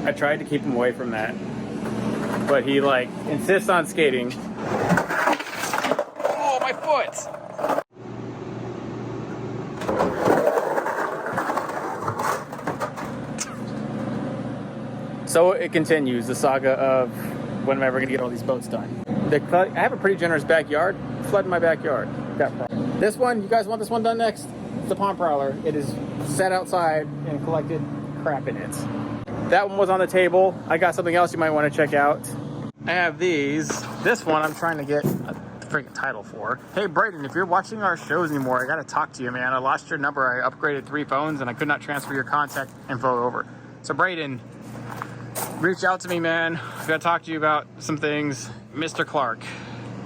I tried to keep him away from that, but he like insists on skating. Oh, my foot! So it continues, the saga of when am I ever gonna get all these boats done. I have a pretty generous backyard. Flood in my backyard. Got problem. This one, you guys want this one done next? It's the pond prowler. It is sat outside and collected crap in it. That one was on the table. I got something else you might want to check out. I have these. This one I'm trying to get a freaking title for. Hey Brayden, if you're watching our shows anymore, I gotta talk to you, man. I lost your number. I upgraded 3 phones and I could not transfer your contact info over. So Brayden, reach out to me, man. I gotta talk to you about some things. Mr. Clark.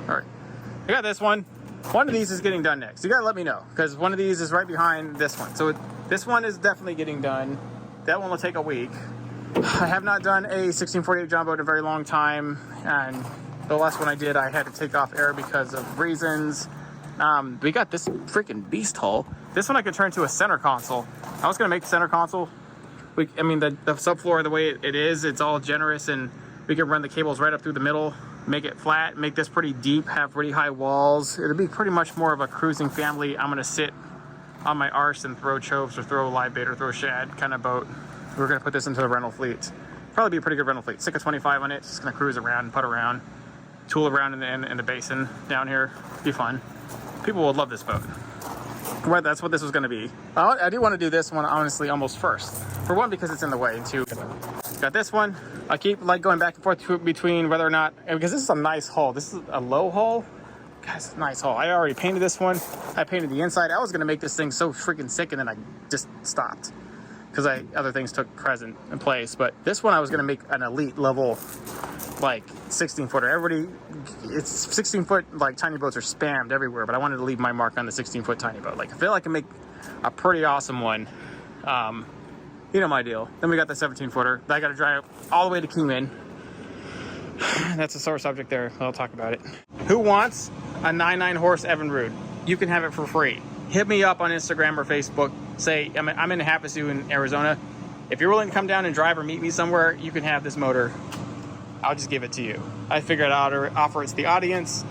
All right, I got this one. One of these is getting done next. You gotta let me know, because one of these is right behind this one. So this one is definitely getting done. That one will take a week. I have not done a 1648 John boat in a very long time, and the last one I did, I had to take off air because of reasons. We got this freaking beast hull. This one I could turn to a center console. I was gonna make the center console. I mean, the subfloor, the way it is, it's all generous, and we can run the cables right up through the middle, make it flat, make this pretty deep, have pretty high walls. It'll be pretty much more of a cruising family. I'm gonna sit on my arse and throw choves or throw live bait or throw shad kind of boat. We're gonna put this into the rental fleet. Probably be a pretty good rental fleet. Stick a 25 on it, just gonna cruise around and putt around, tool around in the basin down here. Be fun. People will love this boat. Right, that's what this was gonna be. I do wanna do this one, honestly, almost first. For one, because it's in the way, and two, got this one. I keep like going back and forth between whether or not, because this is a nice hull. This is a low hull. Guys, it's a nice hull. I already painted this one. I painted the inside. I was gonna make this thing so freaking sick, and then I just stopped because other things took present in place. But this one I was gonna make an elite level, like 16 footer. Everybody, it's 16 foot, like tiny boats are spammed everywhere, but I wanted to leave my mark on the 16 foot tiny boat. Like I feel like I can make a pretty awesome one. You know my deal. Then we got the 17 footer. I got to drive all the way to Kingman. That's a sore subject there. I'll talk about it. Who wants a 9.9 horse Evinrude? You can have it for free. Hit me up on Instagram or Facebook. Say, I'm in Havasu in Arizona. If you're willing to come down and drive or meet me somewhere, you can have this motor. I'll just give it to you. I figured out how to offer it to the audience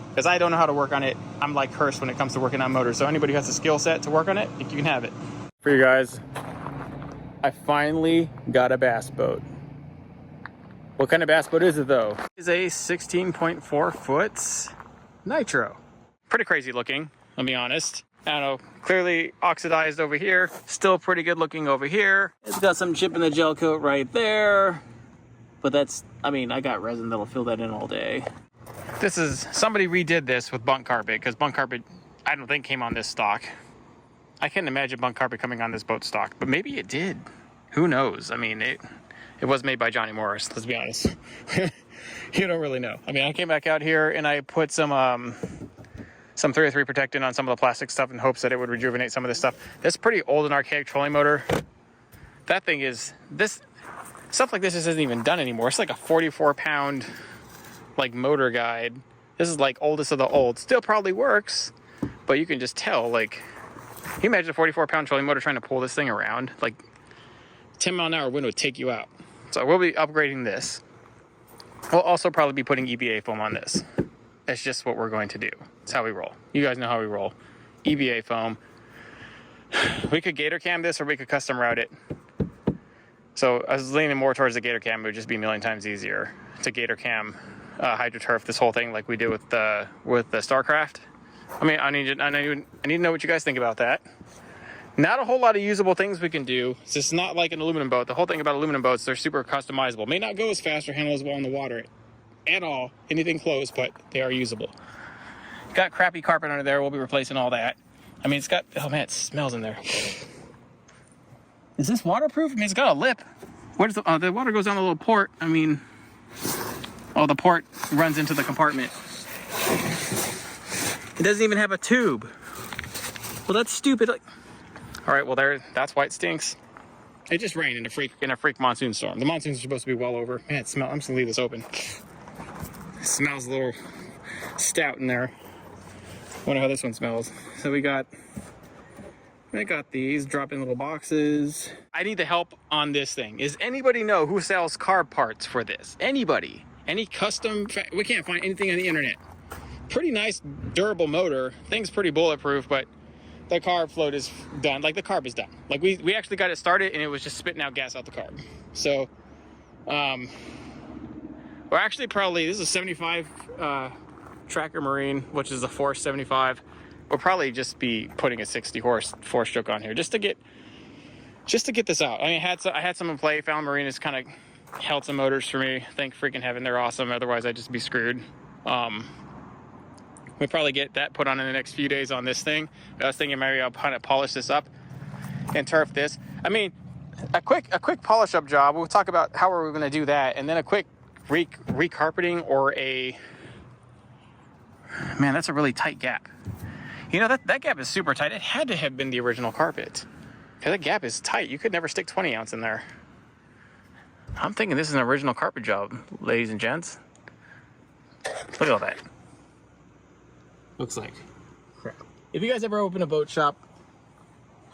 because I don't know how to work on it. I'm like cursed when it comes to working on motors. So anybody who has a skill set to work on it, you can have it. For you guys, I finally got a bass boat. What kind of bass boat is it though? It's a 16.4 foot Nitro. Pretty crazy looking, I'll be honest. I don't know, clearly oxidized over here. Still pretty good looking over here. It's got some chip in the gel coat right there. But that's, I mean, I got resin that'll fill that in all day. This is, somebody redid this with bunk carpet, because bunk carpet, I don't think came on this stock. I can't imagine bunk carpet coming on this boat stock, but maybe it did. Who knows? I mean, it was made by Johnny Morris, let's be honest. You don't really know. I mean, I came back out here and I put some 303 protectant on some of the plastic stuff in hopes that it would rejuvenate some of this stuff. This pretty old and archaic trolling motor. That thing is, stuff like this isn't even done anymore. It's like a 44-pound like motor guide. This is like oldest of the old. Still probably works, but you can just tell, like, can you imagine a 44-pound trolling motor trying to pull this thing around? Like, 10-mile-an-hour wind would take you out. So we'll be upgrading this. We'll also probably be putting EVA foam on this. That's just what we're going to do. It's how we roll. You guys know how we roll. EVA foam. We could gator cam this, or we could custom route it. So I was leaning more towards the gator cam. It would just be a million times easier to gator cam hydroturf this whole thing like we did with the Starcraft. I mean, I need to know what you guys think about that. Not a whole lot of usable things we can do. It's just not like an aluminum boat. The whole thing about aluminum boats, they're super customizable. May not go as fast or handle as well in the water at all, anything close, but they are usable. Got crappy carpet under there. We'll be replacing all that. I mean, it's got, oh man, it smells in there. Is this waterproof? I mean, it's got a lip. Where's the water goes down the little port. I mean, oh, the port runs into the compartment. It doesn't even have a tube. Well, that's stupid. Like, all right, well, that's why it stinks. It just rained in a freak monsoon storm. The monsoons are supposed to be well over. Man, it smells. I'm just gonna leave this open. It smells a little stout in there. I wonder how this one smells. So we got I got these drop-in little boxes. I need the help on this thing. Is anybody know who sells carb parts for this? Anybody? Any custom? We can't find anything on the internet. Pretty nice, durable motor. Thing's pretty bulletproof, but the carb float is done. Like the carb is done. Like we actually got it started and it was just spitting out gas out the carb. So, we're actually probably, this is a 75 Tracker Marine, which is a Force 75. We'll probably just be putting a 60 horse 4-stroke on here just to get this out. I mean, I had some in play. Found Marine has kind of held some motors for me. Thank freaking heaven, they're awesome. Otherwise, I'd just be screwed. We'll probably get that put on in the next few days on this thing. I was thinking maybe I'll kind of polish this up and turf this. I mean, a quick polish up job. We'll talk about how we're going to do that, and then a quick recarpeting or a. Man, that's a really tight gap. You know, that gap is super tight. It had to have been the original carpet. Because that gap is tight. You could never stick 20 ounce in there. I'm thinking this is an original carpet job, ladies and gents. Look at all that. Looks like crap. If you guys ever open a boat shop,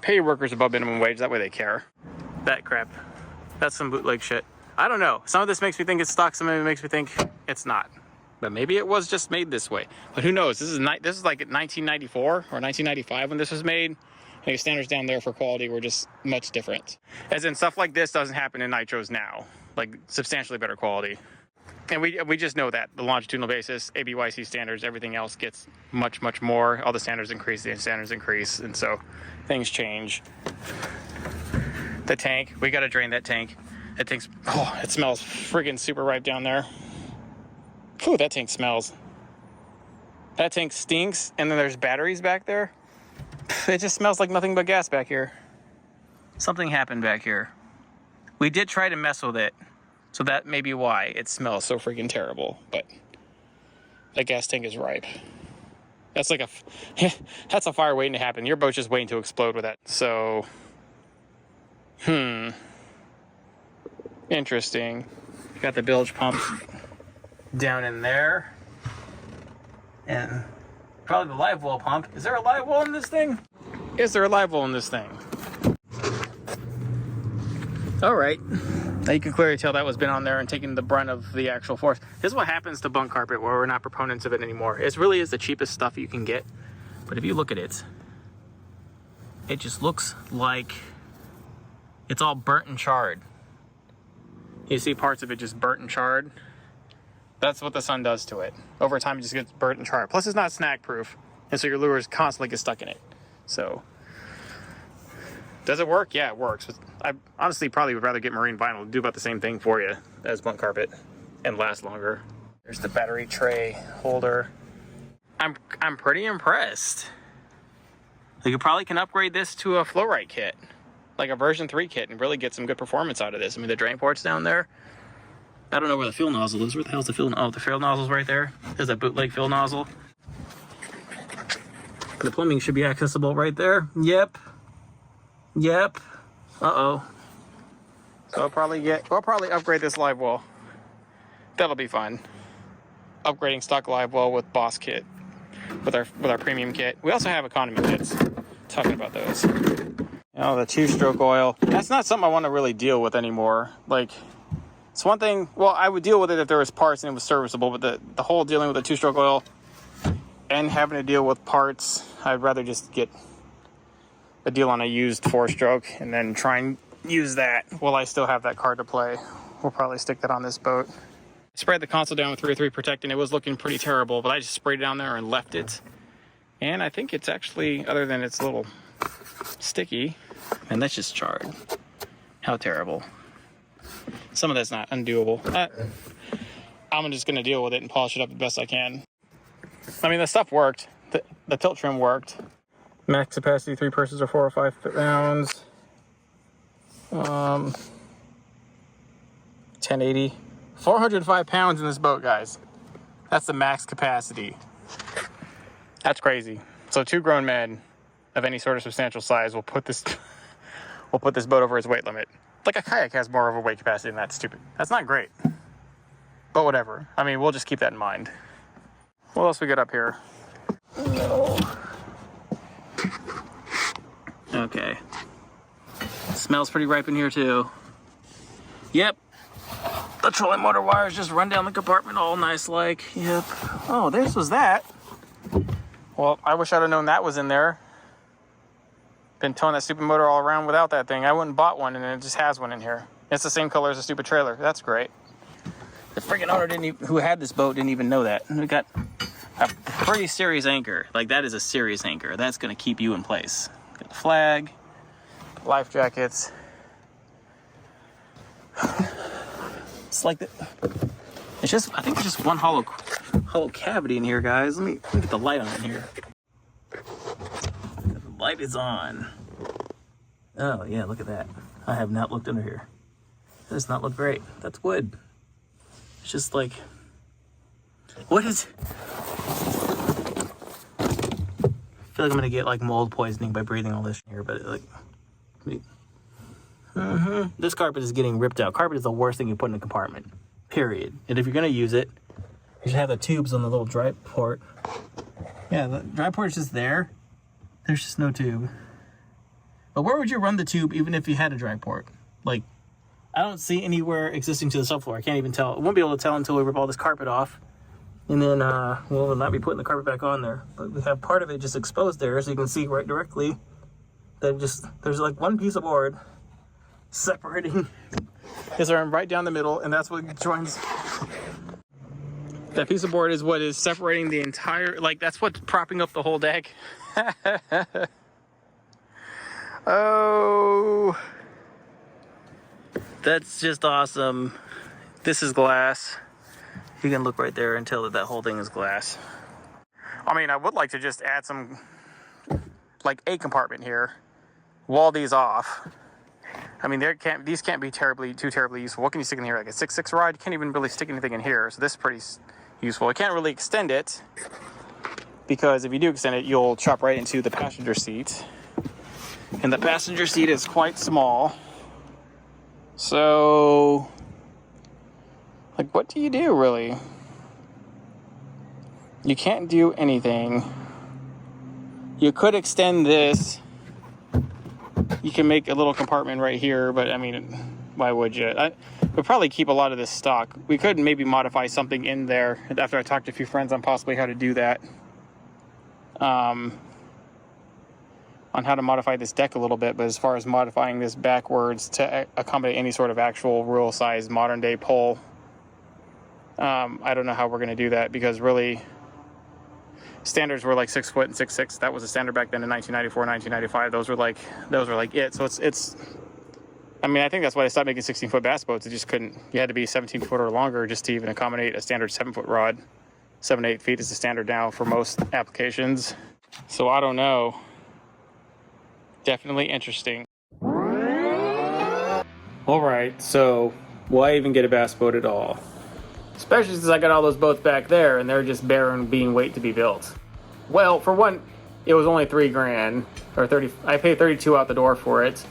pay your workers above minimum wage. That way they care. That crap. That's some bootleg shit. I don't know. Some of this makes me think it's stock. Some of it makes me think it's not. But maybe it was just made this way. But who knows? This is like 1994 or 1995 when this was made. I think standards down there for quality were just much different. As in, stuff like this doesn't happen in Nitros now. Like substantially better quality. And we just know that the longitudinal basis, ABYC standards, everything else gets much, much more. All the standards increase, and so things change. The tank, we got to drain that tank. That tank's, oh, it smells friggin' super ripe down there. Phew, that tank smells. That tank stinks, and then there's batteries back there. It just smells like nothing but gas back here. Something happened back here. We did try to mess with it. So that may be why it smells so freaking terrible, but that gas tank is ripe. That's like that's a fire waiting to happen. Your boat's just waiting to explode with that. So, interesting. Got the bilge pumps down in there. And probably the live well pump. Is there a live well in this thing? Is there a live well in this thing? All right. Now you can clearly tell that was been on there and taking the brunt of the actual force. This is what happens to bunk carpet where we're not proponents of it anymore. It really is the cheapest stuff you can get. But if you look at it, it just looks like it's all burnt and charred. You see parts of it just burnt and charred. That's what the sun does to it. Over time, it just gets burnt and charred. Plus, it's not snag proof. And so your lures constantly get stuck in it. So, does it work? Yeah, it works. I honestly probably would rather get marine vinyl to do about the same thing for you as bunk carpet and last longer. There's the battery tray holder. I'm pretty impressed. You probably can upgrade this to a flow right kit, like a version 3 kit, and really get some good performance out of this. I mean, the drain port's down there. I don't know where the fuel nozzle is. Where the hell's the fuel? Oh, the fuel nozzle's right there. There's a bootleg fuel nozzle. The plumbing should be accessible right there. Yep. Uh-oh. So we'll probably upgrade this live well. That'll be fun. Upgrading stock live well with Boss kit, with our premium kit. We also have economy kits. Talking about those. You know, the 2-stroke oil. That's not something I want to really deal with anymore. Like, it's one thing. Well, I would deal with it if there was parts and it was serviceable, but the whole dealing with the 2-stroke oil and having to deal with parts, I'd rather just get a deal on a used 4-stroke and then try and use that while I still have that card to play. We'll probably stick that on this boat. I sprayed the console down with 303 Protect, and it was looking pretty terrible, but I just sprayed it down there and left it. And I think it's actually, other than it's a little sticky, and that's just charred. How terrible. Some of that's not undoable. I'm just going to deal with it and polish it up the best I can. I mean, the stuff worked. The tilt trim worked. Max capacity 3 purses or 4 or 5 rounds. 1080. 405 pounds in this boat, guys. That's the max capacity. That's crazy. So 2 grown men of any sort of substantial size will put this boat over its weight limit. Like a kayak has more of a weight capacity than that. Stupid. That's not great. But whatever. I mean, we'll just keep that in mind. What else we got up here? No. Okay, Okay. Smells pretty ripe in here too. Yep. The trolling motor wires just run down the compartment all nice like. Yep. Oh, this was that. Well, I wish I'd have known that was in there. Been towing that stupid motor all around without that thing. I wouldn't have bought one, and it just has one in here. It's the same color as the stupid trailer. That's great. The freaking owner who had this boat didn't even know that. We got a pretty serious anchor. Like, that is a serious anchor. That's going to keep you in place. Got the flag, life jackets. It's like the, it's just, I think it's just one hollow cavity in here, guys. Let me get the light on in here. The light is on. Oh yeah, look at that. I have not looked under here. That does not look great. That's wood. It's just like, what is? I feel like I'm gonna get like mold poisoning by breathing all this in here, but like, this carpet is getting ripped out. Carpet is the worst thing you put in a compartment, period. And if you're gonna use it, you should have the tubes on the little dry port. Yeah, the dry port is just there. There's just no tube. But where would you run the tube even if you had a dry port? Like, I don't see anywhere existing to the subfloor. I can't even tell. I won't be able to tell until we rip all this carpet off. And then we'll not be putting the carpet back on there. But we have part of it just exposed there, so you can see right directly that there's like one piece of board separating. Is right down the middle, and that's what joins. That piece of board is what is separating the entire, like, that's what's propping up the whole deck. Oh, that's just awesome. This is glass. You can look right there and tell that whole thing is glass. I mean, I would like to just add some, like, a compartment here, wall these off. I mean, these can't be too terribly useful. What can you stick in here? Like a 6.6 rod? You can't even really stick anything in here. So this is pretty useful. I can't really extend it, because if you do extend it, you'll chop right into the passenger seat. And the passenger seat is quite small. So, like, what do you do, really? You can't do anything. You could extend this. You can make a little compartment right here, but I mean, why would you? We'll probably keep a lot of this stock. We could maybe modify something in there after I talked to a few friends on possibly how to do that. On how to modify this deck a little bit, but as far as modifying this backwards to accommodate any sort of actual real size modern day pole, I don't know how we're going to do that, because really standards were like 6 foot and 6'6". That was a standard back then in 1994, 1995. Those were like it. So it's I mean, I think that's why they stopped making 16-foot bass boats. It just couldn't. You had to be 17 foot or longer just to even accommodate a standard 7-foot rod. 7 to 8 feet is the standard now for most applications. So I don't know. Definitely interesting. All right, so why even get a bass boat at all? Especially since I got all those boats back there and they're just barren being wait to be built. Well, for one, it was only $3,000 or 30. I paid 32 out the door for it,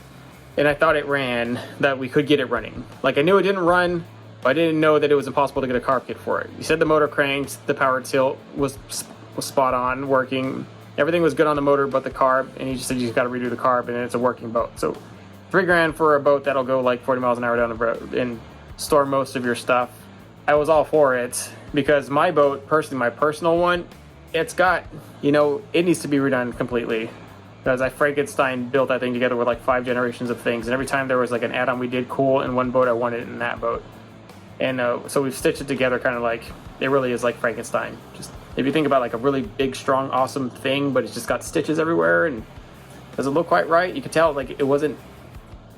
and I thought it ran, that we could get it running. Like, I knew it didn't run, but I didn't know that it was impossible to get a carb kit for it. You said the motor cranked, the power tilt was spot on, working. Everything was good on the motor but the carb, and he just said you just got to redo the carb, and it's a working boat. So $3,000 for a boat that'll go like 40 miles an hour down the road and store most of your stuff. I was all for it, because my boat, personally, my personal one, it's got, you know, it needs to be redone completely. Because I Frankenstein built that thing together with like 5 generations of things, and every time there was like an add-on we did cool in one boat, I wanted it in that boat. And so we've stitched it together kind of like, it really is like Frankenstein. Just if you think about like a really big, strong, awesome thing, but it's just got stitches everywhere and doesn't look quite right, you could tell like it wasn't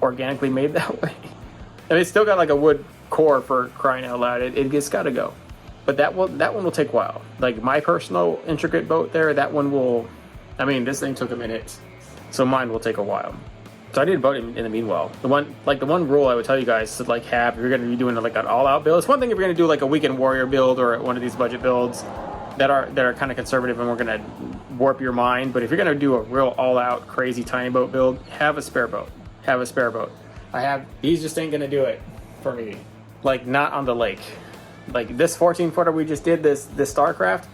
organically made that way. And it's still got like a wood core, for crying out loud. It just got to go. But that one will take a while. Like my personal intricate boat there, that one will, I mean, this thing took a minute, so mine will take a while. So I did a boat in the meanwhile. The one rule I would tell you guys to like have, if you're going to be doing like an all-out build, it's one thing if you're going to do like a weekend warrior build or one of these budget builds that are kind of conservative and we're going to warp your mind. But if you're going to do a real all-out crazy tiny boat build, have a spare boat. Have a spare boat. These just ain't going to do it for me. Like, not on the lake. Like this 14-footer we just did, this Starcraft,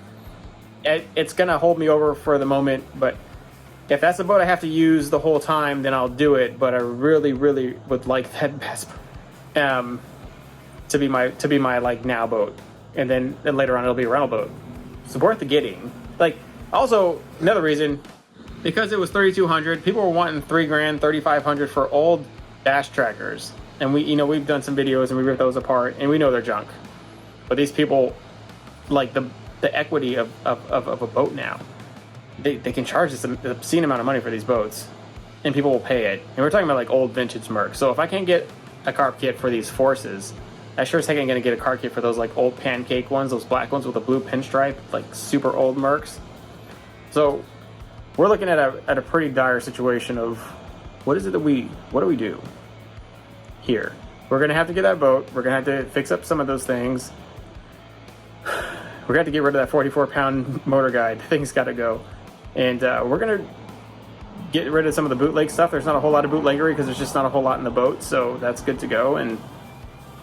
it's gonna hold me over for the moment, but If that's the boat I have to use the whole time, then I'll do it. But I really, really would like that bass boat to be my like now boat, and then later on it'll be a rental boat. It's worth the getting. Like, also another reason, because it was $3,200. People were wanting $3,000, $3,500 for old bass trackers, and we've done some videos and we ripped those apart, and we know they're junk. But these people like the equity of a boat now. They can charge this an obscene amount of money for these boats, and people will pay it. And we're talking about like old vintage Mercs. So if I can't get a carp kit for these Forces, I sure as heck ain't gonna get a carp kit for those like old pancake ones, those black ones with a blue pinstripe, like super old Mercs. So we're looking at a pretty dire situation of what do we do here? We're gonna have to get that boat. We're gonna have to fix up some of those things. We're gonna have to get rid of that 44-pound motor guide. The thing's got to go. And we're going to get rid of some of the bootleg stuff. There's not a whole lot of bootleggery because there's just not a whole lot in the boat. So that's good to go. And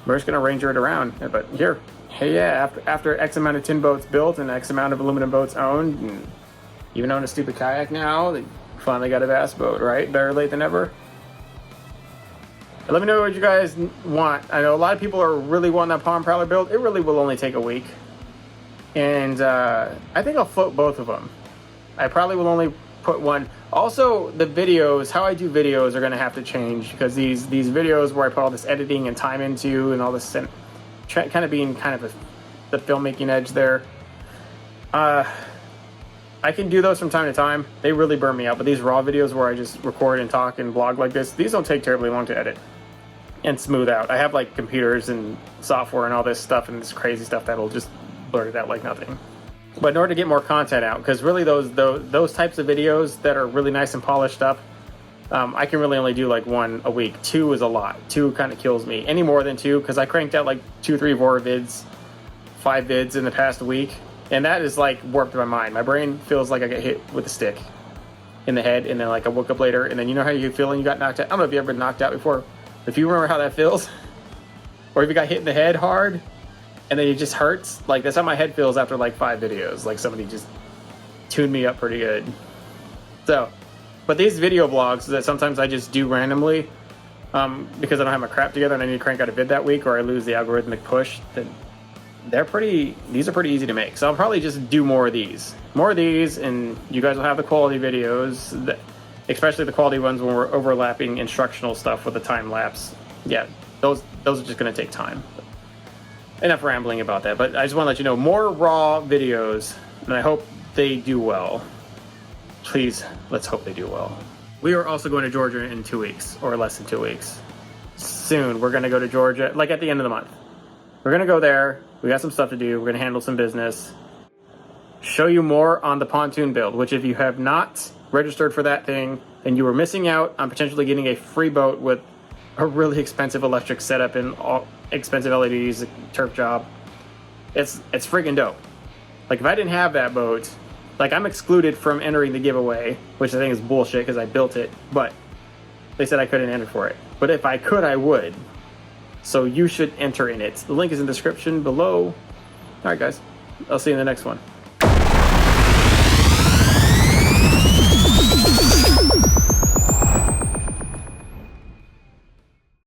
we're just going to ranger it around. But here, hey, yeah, after X amount of tin boats built and X amount of aluminum boats owned, and even own a stupid kayak now, they finally got a bass boat, right? Better late than never. But let me know what you guys want. I know a lot of people are really wanting that palm prowler build. It really will only take a week. And I think I'll float both of them. I probably will only put one. Also, the videos, how I do videos are going to have to change, because these videos where I put all this editing and time into and all this, and kind of being kind of the filmmaking edge there. I can do those from time to time. They really burn me out. But these raw videos where I just record and talk and blog like this, these don't take terribly long to edit and smooth out. I have like computers and software and all this stuff and this crazy stuff that'll just blur it out like nothing. But in order to get more content out, because really those types of videos that are really nice and polished up, I can really only do like one a week. 2 is a lot. 2 kind of kills me. Any more than 2, because I cranked out like 2, 3, 4 vids, 5 vids in the past week, and that is like warped my mind. My brain feels like I get hit with a stick in the head, and then like I woke up later, and then you know how you feel when you got knocked out? I don't know if you've ever been knocked out before. If you remember how that feels, or if you got hit in the head hard, and then it just hurts. Like, that's how my head feels after like 5 videos. Like somebody just tuned me up pretty good. So, but these video vlogs that sometimes I just do randomly, because I don't have my crap together and I need to crank out a vid that week, or I lose the algorithmic push, then these are pretty easy to make. So I'll probably just do more of these, and you guys will have the quality videos, especially the quality ones when we're overlapping instructional stuff with the time lapse. Yeah, those are just going to take time. Enough rambling about that, but I just want to let you know, more raw videos, and I hope they do well. Please, let's hope they do well. We are also going to Georgia in 2 weeks, or less than 2 weeks. Soon, we're going to go to Georgia, like at the end of the month. We're going to go there. We got some stuff to do. We're going to handle some business. Show you more on the pontoon build, which if you have not registered for that thing, then you are missing out on potentially getting a free boat with a really expensive electric setup and all expensive LEDs, turf job. It's freaking dope. Like, if I didn't have that boat, like, I'm excluded from entering the giveaway, which I think is bullshit because I built it, but they said I couldn't enter for it. But if I could, I would. So you should enter in it. The link is in the description below. All right, guys. I'll see you in the next one.